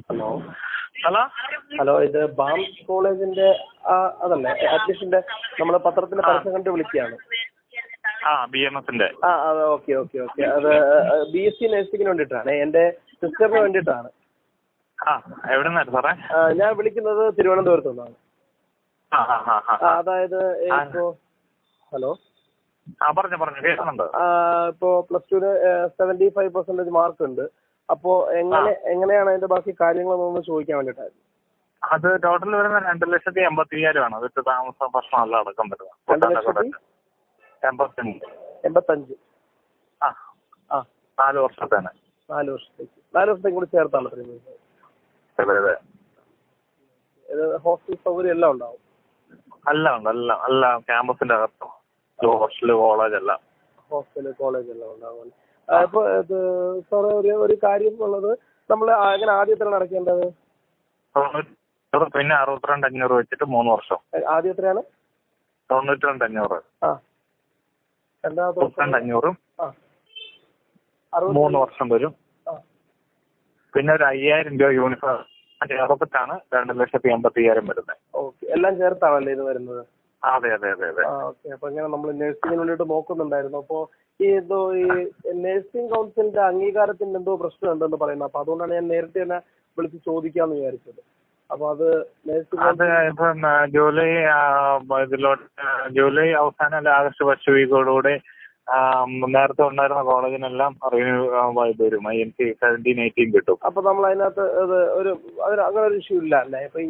Hello hello hello ഇത് balms കോളേജിന്റെ അതല്ലേ അഡ്മിഷന്റെ നമ്മളെ പത്രത്തിന്റെ പരസ്യം കണ്ട് വിളിക്കുകയാണ്. BMSന്റെ അതെ, ഓക്കെ ഓക്കെ ഓക്കെ. അത് BSc നഴ്സിംഗിന് വേണ്ടിയിട്ടാണ്, എൻ്റെ സിസ്റ്ററിന് വേണ്ടിയിട്ടാണ്. എവിടെ നിന്നായിരുന്നു സാറേ? ഞാൻ വിളിക്കുന്നത് തിരുവനന്തപുരത്തു നിന്നാണ്. അതായത് ഇപ്പോ ഹലോ പറഞ്ഞു കേൾക്കുന്നുണ്ട്. ഇപ്പോ +2 75% മാർക്ക് ഉണ്ട്. അപ്പോ എങ്ങനെയാണ് അതിന്റെ ബാക്കി കാര്യങ്ങളൊന്നും ചോദിക്കാൻ വേണ്ടിയിട്ടായിരുന്നു. അത് ടോട്ടൽ വരുന്ന 2,85,000 വിത്ത് താമസം ഭക്ഷണം എല്ലാം അടക്കം വരുന്നത്. 2,85,000. 4 വർഷത്തേന്. 4 വർഷത്തേക്ക് കൂടി ചേർത്താണ് ഇത്. ഹോസ്റ്റൽ സൗകര്യം എല്ലാം ഉണ്ടാവും? എല്ലാം ഉണ്ട്, എല്ലാം ക്യാമ്പസിന്റെ അകത്തും ഹോസ്റ്റല് കോളേജ് എല്ലാം. ഹോസ്റ്റല് കോളേജ് എല്ലാം ഉണ്ടാവും. ഇപ്പൊ സാറ് ഒരു കാര്യം ഉള്ളത്, നമ്മൾ എങ്ങനെ ആദ്യത്തിലാണ് അടയ്ക്കേണ്ടത്? പിന്നെ 62,500 വെച്ചിട്ട് 3 വർഷം. ആദ്യം എത്രയാണ്? 92,500. 62,500 3 വർഷം വരും. പിന്നെ ഒരു 5,000 രൂപ യൂണിഫോം ചേർത്തിട്ടാണ് 2,85,000 വരുന്നത്. ഓക്കെ, എല്ലാം ചേർത്താണല്ലേ ഇത് വരുന്നത്? അതെ. ഓക്കെ. അപ്പൊ ഇങ്ങനെ നമ്മൾ നഴ്സിംഗിന് വേണ്ടിയിട്ട് നോക്കുന്നുണ്ടായിരുന്നു. അപ്പോ ഈ നഴ്സിംഗ് കൗൺസിലിന്റെ അംഗീകാരത്തിന് എന്തോ പ്രശ്നം ഉണ്ടെന്ന് പറയുന്നത്. അപ്പൊ അതുകൊണ്ടാണ് ഞാൻ നേരത്തെ തന്നെ വിളിച്ച് ചോദിക്കാന്ന് വിചാരിച്ചത്. അപ്പൊ അത് ഇപ്പം ജൂലൈ അവസാനം അല്ല ആഗസ്റ്റ് ഫസ്റ്റ് വീക്കോടുകൂടി നേരത്തെ ഉണ്ടായിരുന്ന കോളേജിനെല്ലാം റിന്യൂ വരും. INC 17-18 കിട്ടും. അപ്പൊ നമ്മൾ അതിനകത്ത് അങ്ങനെ ഒരു ഇഷ്യൂ ഇല്ല അല്ലേ? ഇപ്പൊ ഈ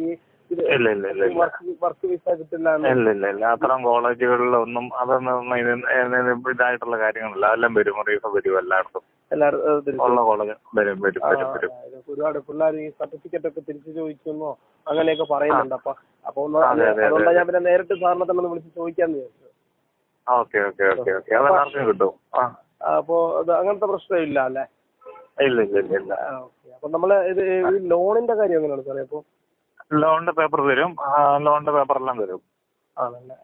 വർക്ക് വിസ കിട്ടില്ല? ഇല്ല. അത്തരം കോളേജുകളിലൊന്നും അതൊന്നും ഇതായിട്ടുള്ള കാര്യങ്ങളല്ല. എല്ലാം വരും, റീഫ വരും എല്ലായിടത്തും. ഉള്ള കോളേജ് വരും. ഒരുപാട് പിള്ളേർ ഈ സർട്ടിഫിക്കറ്റ് ഒക്കെ തിരിച്ചു ചോദിക്കുന്നോ അങ്ങനെയൊക്കെ പറയുന്നുണ്ട്. അപ്പൊ അതുകൊണ്ടാണ് ഞാൻ പിന്നെ നേരിട്ട് സാറിനെ തന്നെ ഒന്ന് വിളിച്ച് ചോദിക്കാന്ന് വിചാരിച്ചത്. ഓക്കെ. അതെല്ലാവർക്കും കിട്ടും. അപ്പൊ അത് അങ്ങനത്തെ പ്രശ്നം ഇല്ല അല്ലേ? ഇല്ല. അപ്പൊ നമ്മള് ഇത് ഈ ലോണിന്റെ കാര്യം എങ്ങനെയാണ് സാറേ? അപ്പൊ ലോണിന്റെ പേപ്പർ തരും. ലോണിന്റെ പേപ്പറെല്ലാം തരും. ആണല്ലേ?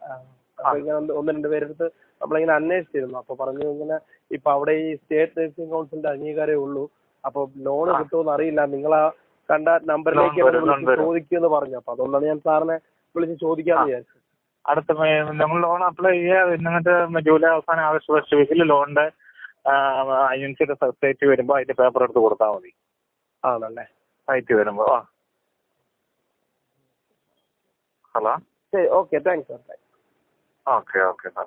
അപ്പൊ ഇങ്ങനെ 1-2 പേരെടുത്ത് നമ്മളിങ്ങനെ അന്വേഷിച്ചിരുന്നു. അപ്പൊ പറഞ്ഞു ഇങ്ങനെ ഇപ്പൊ അവിടെ ഈ സ്റ്റേറ്റ് നഴ്സിംഗ് കൗൺസിലിന്റെ അംഗീകാരമേ ഉള്ളൂ. അപ്പൊ ലോണ് കിട്ടുമെന്ന് അറിയില്ല, നിങ്ങളാ കണ്ട നമ്പറിലേക്ക് ചോദിക്കുമെന്ന് പറഞ്ഞു. അപ്പൊ അതുകൊണ്ടാണ് ഞാൻ സാറിനെ വിളിച്ച് ചോദിക്കാന്ന് വിചാരിച്ചത്. നമ്മൾ ലോൺ അപ്ലൈ ചെയ്യുക. എന്നിട്ട് ജൂലൈ അവസാനം ആഗസ്റ്റ് ഫസ്റ്റ് വീക്കിൽ ലോണിന്റെ INCയുടെ സൈറ്റ് വരുമ്പോൾ അതിന്റെ പേപ്പർ എടുത്ത് കൊടുത്താൽ മതി. ആണല്ലേ? സൈറ്റ് വരുമ്പോ. Hello. Okay, thanks sir. Okay sir.